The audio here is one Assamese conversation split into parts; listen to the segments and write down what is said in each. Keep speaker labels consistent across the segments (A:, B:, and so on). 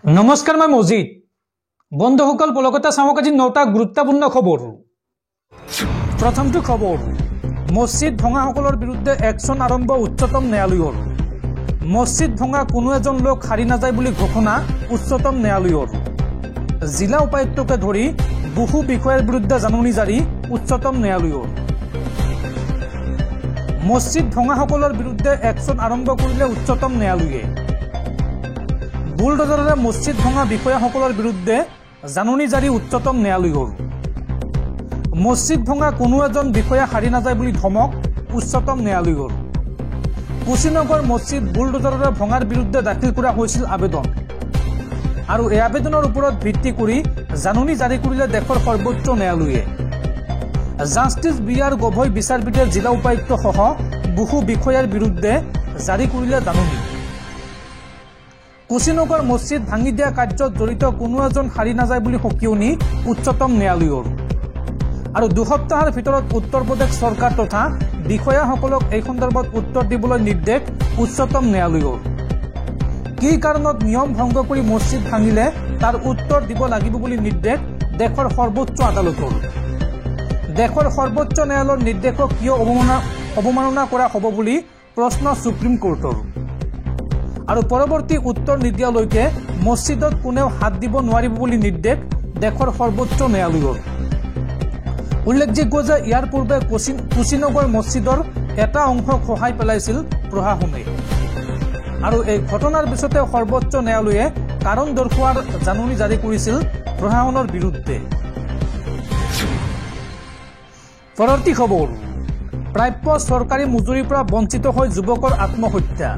A: नमस्कार मैं मजिद बंधुসকল पलकता चाওক আজি 9টা গুৰুত্বপূৰ্ণ খবৰ। প্ৰথমটো খবৰ মছজিদ ভঙাসকলৰ বিৰুদ্ধে একশন আৰম্ভ উচ্চতম ন্যায়ালয়ৰ। মছজিদ ভঙা কোনো এজন লোক হাৰি নাযায় বুলি ঘোষণা উচ্চতম ন্যায়ালয়ৰ। জিলা উপায়ুক্তকে ধৰি বহু বিষয়ৰ বিৰুদ্ধে জাননী জাৰি উচ্চতম ন্যায়ালয়ৰ। মছজিদ ভঙাসকলৰ বিৰুদ্ধে একশন আৰম্ভ কৰিলে উচ্চতম ন্যায়ালয়ে। বুলডোজাৰে মছজিদ ভঙা বিষয়াসকলৰ বিৰুদ্ধে জাননী জাৰি উচ্চতম ন্যায়ালয়ৰ। মছজিদ ভঙা কোনো এজন বিষয়া হাৰি নাযায় বুলি ধমক উচ্চতম ন্যায়ালয়ৰ। কুশীনগৰ মছজিদ বুলডোজাৰে ভঙাৰ বিৰুদ্ধে দাখিল কৰা হৈছিল আবেদন আৰু এই আবেদনৰ ওপৰত ভিত্তি কৰি জাননী জাৰি কৰিলে দেশৰ সৰ্বোচ্চ ন্যায়ালয়ে। জাষ্টিছ বি আৰ গভৈ বিচাৰপীঠে জিলা উপায়ুক্ত সহ বহু বিষয়াৰ বিৰুদ্ধে জাৰি কৰিলে জাননী। কুশীনগৰ মছজিদ ভাঙি দিয়া কাৰ্যত জড়িত কোনো এজন হাৰি নাযায় বুলি সকিয়নি উচ্চতম ন্যায়ালয়ৰ। আৰু দুসপ্তাহৰ ভিতৰত উত্তৰ প্ৰদেশ চৰকাৰ তথা বিষয়াসকলক এই সন্দৰ্ভত উত্তৰ দিবলৈ নিৰ্দেশ উচ্চতম ন্যায়ালয়ৰ। কি কাৰণত নিয়ম ভংগ কৰি মছজিদ ভাঙিলে তাৰ উত্তৰ দিব লাগিব বুলি নিৰ্দেশ দেশৰ সৰ্বোচ্চ আদালতৰ। দেশৰ সৰ্বোচ্চ ন্যায়ালয়ৰ নিৰ্দেশক কিয় অৱমাননা কৰা হ'ব বুলি প্ৰশ্ন সুপ্ৰিম কোৰ্টৰ। আৰু পৰৱৰ্তী উত্তৰ নিদিয়ালৈকে মছজিদত কোনেও হাত দিব নোৱাৰিব বুলি নিৰ্দেশ দেশৰ সৰ্বোচ্চ ন্যায়ালয়ৰ। উল্লেখযোগ্য যে ইয়াৰ পূৰ্বে কুশীনগৰ মছজিদৰ এটা অংশক সহায় পেলাইছিল প্ৰশাসনে আৰু এই ঘটনাৰ পিছতে সৰ্বোচ্চ ন্যায়ালয়ে কাৰণ দৰ্শোৱাৰ জাননী জাৰি কৰিছিল প্ৰশাসনৰ বিৰুদ্ধে। পৰৱৰ্তী খবৰ প্ৰাপ্য চৰকাৰী মজুৰিৰ পৰা বঞ্চিত হৈ যুৱকৰ আত্মহত্যা।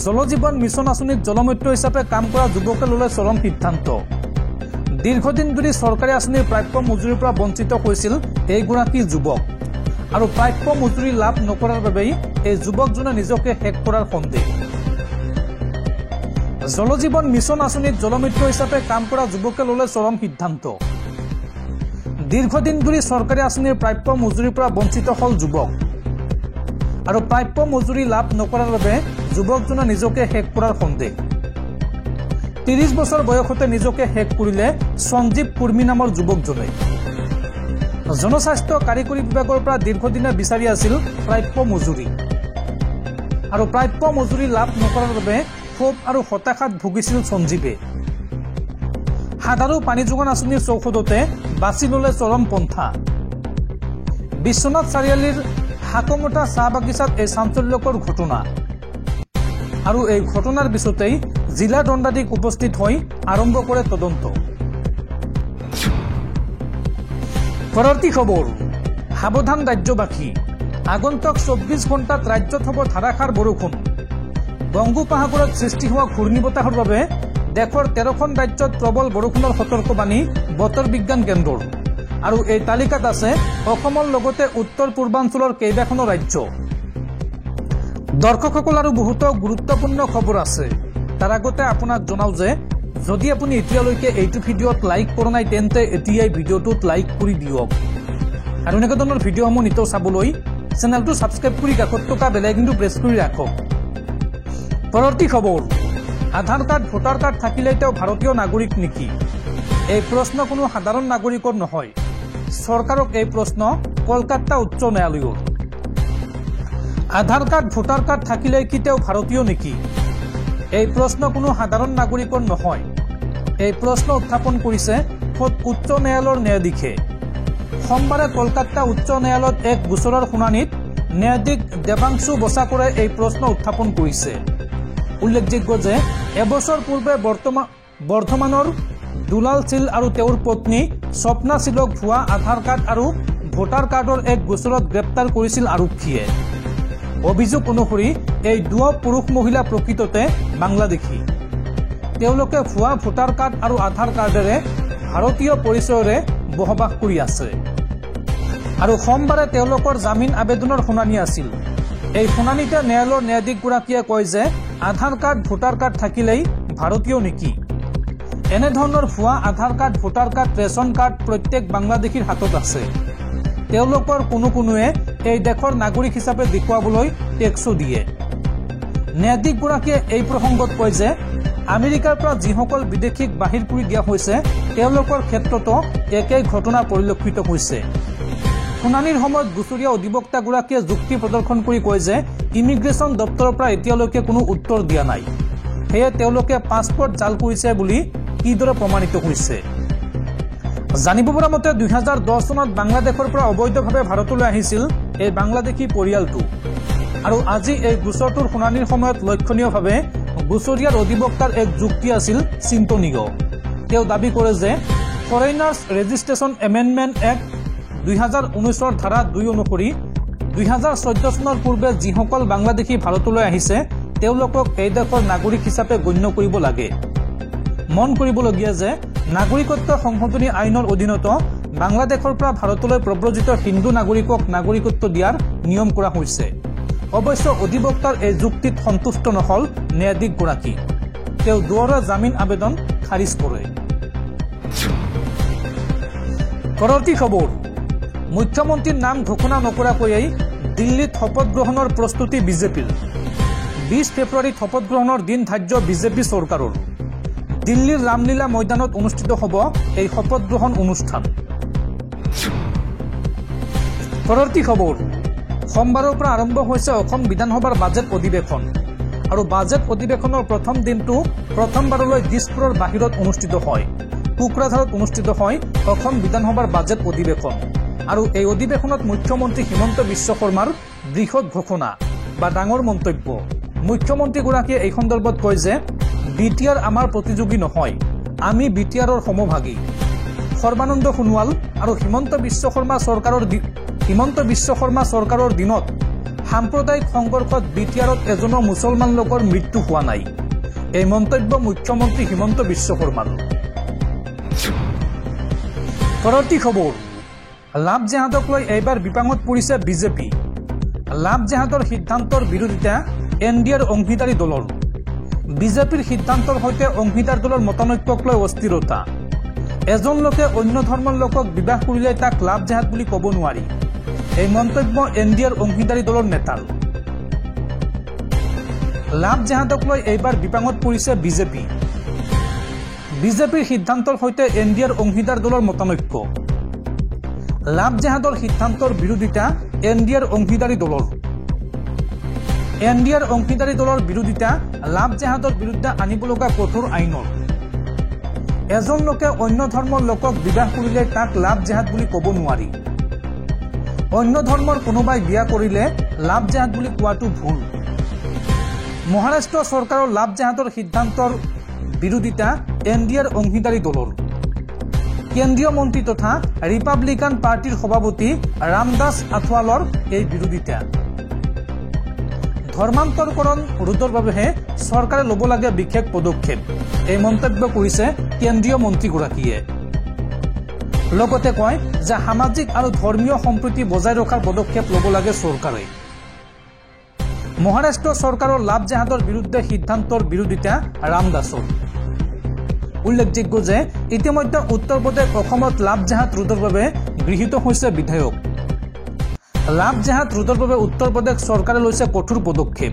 A: জল জীৱন মিছন আঁচনিত জলমৃত্যু হিচাপে কাম কৰা যুৱকে ল'লে চৰম সিদ্ধান্ত। দীৰ্ঘদিন ধৰি চৰকাৰী আঁচনিৰ প্ৰাপ্য মজুৰিৰ পৰা বঞ্চিত হৈছিল এইগৰাকী যুৱক আৰু প্ৰাপ্য মজুৰি লাভ নকৰাৰ বাবেই এই যুৱকজনে নিজকে শেষ কৰাৰ সন্দেহ। জল জীৱন মিছন আঁচনিত জলমৃত্যু হিচাপে কাম কৰা যুৱকে ল'লে চৰম সিদ্ধান্ত। দীৰ্ঘদিন ধৰি চৰকাৰী আঁচনিৰ প্ৰাপ্য মজুৰিৰ পৰা বঞ্চিত হ'ল যুৱক আৰু প্ৰাপ্য মজুৰি লাভ নকৰাৰ বাবে যুৱকজনে নিজকে শেষ কৰাৰ সন্দেহ। 30 বছৰ বয়সতে নিজকে শেষ কৰিলে সঞ্জীৱ কুৰ্মী নামৰ যুৱকজনে। জনস্বাস্থ্য কাৰিকৰী বিভাগৰ পৰা দীৰ্ঘদিনে বিচাৰি আছিল প্ৰাপ্য মজুৰি আৰু প্ৰাপ্য মজুৰি লাভ নকৰাৰ বাবে ক্ষোভ আৰু হতাশাত ভুগিছিল সঞ্জীৱে। সাধাৰু পানী যোগান আঁচনিৰ চৌহদতে বাছি ল'লে চৰম পন্থা। বিশ্বনাথ চাৰিআলিৰ হাকমতা চাহ বাগিচাত এই চাঞ্চল্যকৰ ঘটনা আৰু এই ঘটনাৰ পিছতেই জিলা দণ্ডাধীশ উপস্থিত হৈ আৰম্ভ কৰে তদন্ত। পৰৱৰ্তী খবৰ সাৱধান ৰাজ্যবাসী। আগন্তুক 24 ঘণ্টাত ৰাজ্যত হ'ব ধাৰাসাৰ বৰষুণ। বংগোপসাগৰত সৃষ্টি হোৱা ঘূৰ্ণীবতাহৰ বাবে দেশৰ 13খন ৰাজ্যত প্ৰবল বৰষুণৰ সতৰ্কবাণী বতৰ বিজ্ঞান কেন্দ্ৰৰ আৰু এই তালিকাত আছে অসমৰ লগতে উত্তৰ পূৰ্বাঞ্চলৰ কেইবাখনো ৰাজ্য। দৰ্শকসকল আৰু বহুতো গুৰুত্বপূৰ্ণ খবৰ আছে। তাৰ আগতে আপোনাক জনাও যে যদি আপুনি এতিয়ালৈকে এইটো ভিডিঅ'ত লাইক কৰা নাই তেন্তে এতিয়াই ভিডিঅ'টোত লাইক কৰি দিয়ক আৰু এনেকুৱা ধৰণৰ ভিডিঅ'সমূহ নিতৌ চাবলৈ চেনেলটো ছাবস্ক্ৰাইব কৰি কাষত থকা বেল আইকনটো প্ৰেছ কৰি ৰাখক। পৰৱৰ্তী খবৰ আধাৰ কাৰ্ড ভোটাৰ কাৰ্ড থাকিলেই তেওঁ ভাৰতীয় নাগৰিক নেকি? এই প্ৰশ্ন কোনো সাধাৰণ নাগৰিকৰ নহয়। চৰকাৰক এই প্ৰশ্ন কলকাতা উচ্চ ন্যায়ালয়ৰ। আধাৰ কাৰ্ড ভোটাৰ কাৰ্ড থাকিলে কি তেওঁ ভাৰতীয় নেকি? এই প্ৰশ্ন কোনো সাধাৰণ নাগৰিকৰ নহয়। এই প্ৰশ্ন উত্থাপন কৰিছে খোদ উচ্চ ন্যায়ালয়ৰ ন্যায়াধীশে। সোমবাৰে কলকাতা উচ্চ ন্যায়ালয়ত এক গোচৰৰ শুনানিত ন্যায়াধীশ দেৱাংশু বসাকৰে এই প্ৰশ্ন উত্থাপন কৰিছে। উল্লেখযোগ্য যে এবছৰ পূৰ্বে বৰ্ধমানৰ দুলাল চিল আৰু তেওঁৰ পত্নী স্বপ্না চিলক ভুৱা আধাৰ কাৰ্ড আৰু ভোটাৰ কাৰ্ডৰ এক গোচৰত গ্ৰেপ্তাৰ কৰিছিল আৰক্ষীয়ে। অভিযোগ অনুসৰি এই দুয়ো পুৰুষ মহিলা প্ৰকৃততে বাংলাদেশী। তেওঁলোকে ভুৱা ভোটাৰ কাৰ্ড আৰু আধাৰ কাৰ্ডেৰে ভাৰতীয় পৰিচয়েৰে বসবাস কৰি আছে আৰু সোমবাৰে তেওঁলোকৰ জামিন আবেদনৰ শুনানি আছিল। এই শুনানিতে ন্যায়ালয়ৰ ন্যায়াধীশগৰাকীয়ে কয় যে আধাৰ কাৰ্ড ভোটাৰ কাৰ্ড থাকিলেই ভাৰতীয় নেকি? এনেধৰণৰ ভুৱা Aadhaar card voter card ration card প্ৰত্যেক বাংলাদেশীৰ হাতত আছে। তেওঁলোকৰ কোনোৱে এই দেশৰ নাগৰিক হিচাপে দেখুৱাবলৈ টেক্সো দিয়ে। ন্যায়াধীশগৰাকীয়ে এই প্ৰসংগত কয় যে আমেৰিকাৰ পৰা যিসকল বিদেশীক বাহিৰ কৰি দিয়া হৈছে তেওঁলোকৰ ক্ষেত্ৰতো একেই ঘটনা পৰিলক্ষিত হৈছে। শুনানিৰ সময়ত গোচৰীয়া অধিবক্তাগৰাকীয়ে যুক্তি প্ৰদৰ্শন কৰি কয় যে ইমিগ্ৰেশ্যন দপ্তৰৰ পৰা এতিয়ালৈকে কোনো উত্তৰ দিয়া নাই, সেয়ে তেওঁলোকে পাছপৰ্ট জাল কৰিছে বুলি কিদৰে প্ৰমাণিত হৈছে। জানিব পৰা মতে 2010 চনত বাংলাদেশৰ পৰা অবৈধভাৱে ভাৰতলৈ আহিছিল এই বাংলাদেশী পৰিয়ালটো, আৰু আজি এই গোচৰটোৰ শুনানিৰ সময়ত লক্ষণীয়ভাৱে গোচৰীয়াৰ অধিবক্তাৰ এক যুক্তি আছিল চিন্তনীয়। তেওঁ দাবী কৰে যে ফৰেইনাৰ্ছ ৰেজিষ্ট্ৰেশ্যন এমেণ্ডমেণ্ট এক্ট 2019 ধাৰা 2 অনুসৰি 2014 চনৰ পূৰ্বে যিসকল বাংলাদেশী ভাৰতলৈ আহিছে তেওঁলোকক এই দেশৰ নাগৰিক হিচাপে গণ্য কৰিব লাগে। মন কৰিবলগীয়া যে নাগৰিকত্ব সংশোধনী আইনৰ অধীনত বাংলাদেশৰ পৰা ভাৰতলৈ প্ৰব্ৰজিত হিন্দু নাগৰিকক নাগৰিকত্ব দিয়াৰ নিয়ম কৰা হৈছে। অৱশ্য অধিবক্তাৰ এই যুক্তিত সন্তুষ্ট নহল ন্যায়াধীশগৰাকী। তেওঁ দুৱৰা জামিন আবেদন খাৰিজ কৰে। পৰৱৰ্তী খবৰ, মুখ্যমন্ত্ৰীৰ নাম ঘোষণা নকৰাকৈয়ে দিল্লীত শপত গ্ৰহণৰ প্ৰস্তুতি বিজেপিৰ। 20 ফেব্ৰুৱাৰীত শপত গ্ৰহণৰ দিন ধাৰ্য বিজেপি চৰকাৰৰ। দিল্লীৰ ৰামলীলা ময়দানত অনুষ্ঠিত হ'ব এই শপত গ্ৰহণ অনুষ্ঠান। পৰৱৰ্তী খবৰ, সোমবাৰৰ পৰা আৰম্ভ হৈছে অসম বিধানসভাৰ বাজেট অধিৱেশন, আৰু বাজেট অধিৱেশনৰ প্ৰথম দিনটো প্ৰথমবাৰলৈ দিছপুৰৰ বাহিৰত অনুষ্ঠিত হয়। কোকৰাঝাৰত অনুষ্ঠিত হয় অসম বিধানসভাৰ বাজেট অধিৱেশন, আৰু এই অধিৱেশনত মুখ্যমন্ত্ৰী হিমন্ত বিশ্ব শৰ্মাৰ বৃহৎ ঘোষণা বা ডাঙৰ মন্তব্য। মুখ্যমন্ত্ৰীগৰাকীয়ে এই সন্দৰ্ভত কয় যে BTR আমাৰ প্ৰতিযোগী নহয়, আমি BTRৰ সমভাগী। সৰ্বানন্দ সোণোৱাল আৰু হিমন্ত বিশ্ব শৰ্মা চৰকাৰৰ দিনত সাম্প্ৰদায়িক সংঘৰ্ষত BTRত এজনো মুছলমান লোকৰ মৃত্যু হোৱা নাই। এই মন্তব্য মুখ্যমন্ত্ৰী হিমন্ত বিশ্ব শৰ্মাৰ। পৰৱৰ্তী খবৰ, লাভ জেহাদক লৈ এইবাৰ বিপাঙত পৰিছে বিজেপি। লাভ জেহাদৰ সিদ্ধান্তৰ বিৰোধিতা NDAৰ অংশীদাৰী দলৰ। বিজেপিৰ সিদ্ধান্তৰ সৈতে অংশীদাৰ দলৰ মতানৈক্যক লৈ অস্থিৰতা। এজন লোকে অন্য ধৰ্মৰ লোকক বিবাহ কৰিলে তাক লাভ জেহাদ বুলি ক'ব নোৱাৰি, এই মন্তব্য NDAৰ অংশীদাৰী দলৰ নেতাৰ। লাভ জেহাদক লৈ এইবাৰ বিপাঙত পৰিছে বিজেপি। বিজেপিৰ সিদ্ধান্তৰ সৈতে NDAৰ অংশীদাৰ দলৰ মতানৈক্য। লাভ জেহাদৰ সিদ্ধান্তৰ বিৰোধিতা NDAৰ অংশীদাৰী দলৰ। NDAৰ অংশীদাৰী দলৰ বিৰোধিতা লাভ জেহাদৰ বিৰুদ্ধে আনিব লগা কঠোৰ আইনৰ। এজন লোকে অন্য ধৰ্মৰ লোকক বিবাহ কৰিলে তাক লাভ জেহাদ বুলি ক'ব নোৱাৰি। অন্য ধৰ্মৰ কোনোবাই বিয়া কৰিলে লাভ জেহাদ বুলি কোৱাটো ভুল। মহাৰাষ্ট্ৰ চৰকাৰৰ লাভ জেহাদৰ সিদ্ধান্তৰ বিৰোধিতা NDAৰ অংশীদাৰী দলৰ। কেন্দ্ৰীয় মন্ত্ৰী তথা ৰিপাব্লিকান পাৰ্টিৰ সভাপতি ৰামদাস আথৱালৰ এই বিৰোধিতা। ধৰ্মান্তৰকৰণ ৰোধৰ বাবেহে চৰকাৰে ল'ব লাগে বিশেষ পদক্ষেপ, এই মন্তব্য কৰিছে কেন্দ্ৰীয় মন্ত্ৰীগৰাকীয়ে। লগতে কয় যে সামাজিক আৰু ধৰ্মীয় সম্প্ৰীতি বজাই ৰখাৰ পদক্ষেপ ল'ব লাগে চৰকাৰে। মহাৰাষ্ট্ৰ চৰকাৰৰ লাভ জেহাদৰ বিৰুদ্ধে সিদ্ধান্তৰ বিৰোধিতা ৰামদাসৰ। উল্লেখযোগ্য যে ইতিমধ্যে উত্তৰ প্ৰদেশ অসমত লাভ জেহাদ ৰোধৰ বাবে গৃহীত হৈছে বিধেয়ক। লাভ জেহাদ ৰোধৰ বাবে উত্তৰ প্ৰদেশ চৰকাৰে লৈছে কঠোৰ পদক্ষেপ।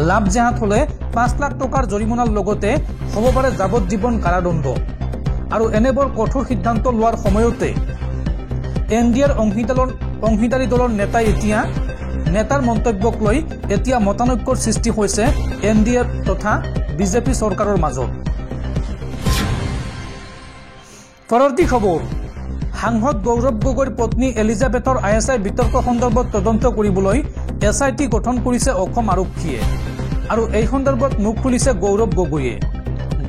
A: লাভ জেহাদ হলে 5 লাখ টকাৰ জৰিমনাৰ লগতে হ'ব পাৰে যাৱজ্জীৱন কাৰাদণ্ড, আৰু এনেবোৰ কঠোৰ সিদ্ধান্ত লোৱাৰ সময়তে NDAৰ অংশীদাৰী দলৰ নেতাৰ মন্তব্যক লৈ এতিয়া মতানৈক্যৰ সৃষ্টি হৈছে NDA তথা বিজেপি চৰকাৰৰ মাজত। পৰৱৰ্তী খবৰ, সাংসদ গৌৰৱ গগৈৰ পত্নী এলিজাবেথৰ ISI বিতৰ্ক সন্দৰ্ভত তদন্ত কৰিবলৈ SIT গঠন কৰিছে অসম আৰক্ষীয়ে, আৰু এই সন্দৰ্ভত মুখ খুলিছে গৌৰৱ গগৈয়ে।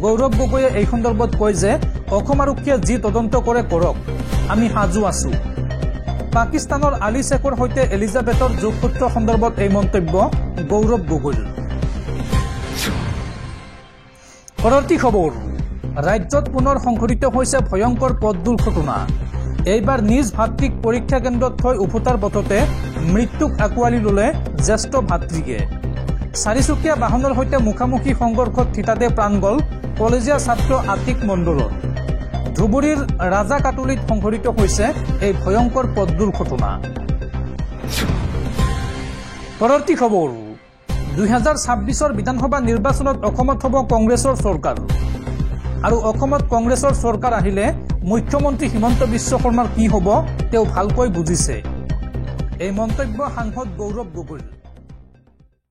A: গৌৰৱ গগৈয়ে এই সন্দৰ্ভত কয় যে অসম আৰক্ষীয়ে যি তদন্ত কৰে কৰক, আমি সাজু আছো। পাকিস্তানৰ আলী শেখৰ সৈতে এলিজাবেথৰ যোগসূত্ৰ সন্দৰ্ভত এই মন্তব্য গৌৰৱ গগৈৰ। পৰৱৰ্তী খবৰ, ৰাজ্যত পুনৰ সংঘটিত হৈছে ভয়ংকৰ পথ দুৰ্ঘটনা। এইবাৰ নিজ ভাতৃক পৰীক্ষা কেন্দ্ৰত থৈ উভতাৰ পথতে মৃত্যুক আঁকোৱালি ল'লে জ্যেষ্ঠ ভাতৃয়ে। 4চকীয়া বাহনৰ সৈতে মুখামুখি সংঘৰ্ষত থিতাতে প্ৰাণ গ'ল কলেজীয়া ছাত্ৰ আতিক মণ্ডলৰ। ধুবুৰীৰ ৰাজাকাটুলিত সংঘটিত হৈছে এই ভয়ংকৰ পথ দুৰ্ঘটনা। পৰৱৰ্তী খবৰ, 2026 বিধানসভা নিৰ্বাচনত অসমত হ'ব কংগ্ৰেছৰ চৰকাৰ আৰু অসমত কংগ্ৰেছৰ চৰকাৰ আহিলে মুখ্যমন্ত্ৰী হিমন্ত বিশ্ব শৰ্মাৰ কি হ'ব তেওঁ ভালকৈ বুজিছে এই মন্তব্য সাংসদ গৌৰৱ গগৈৰ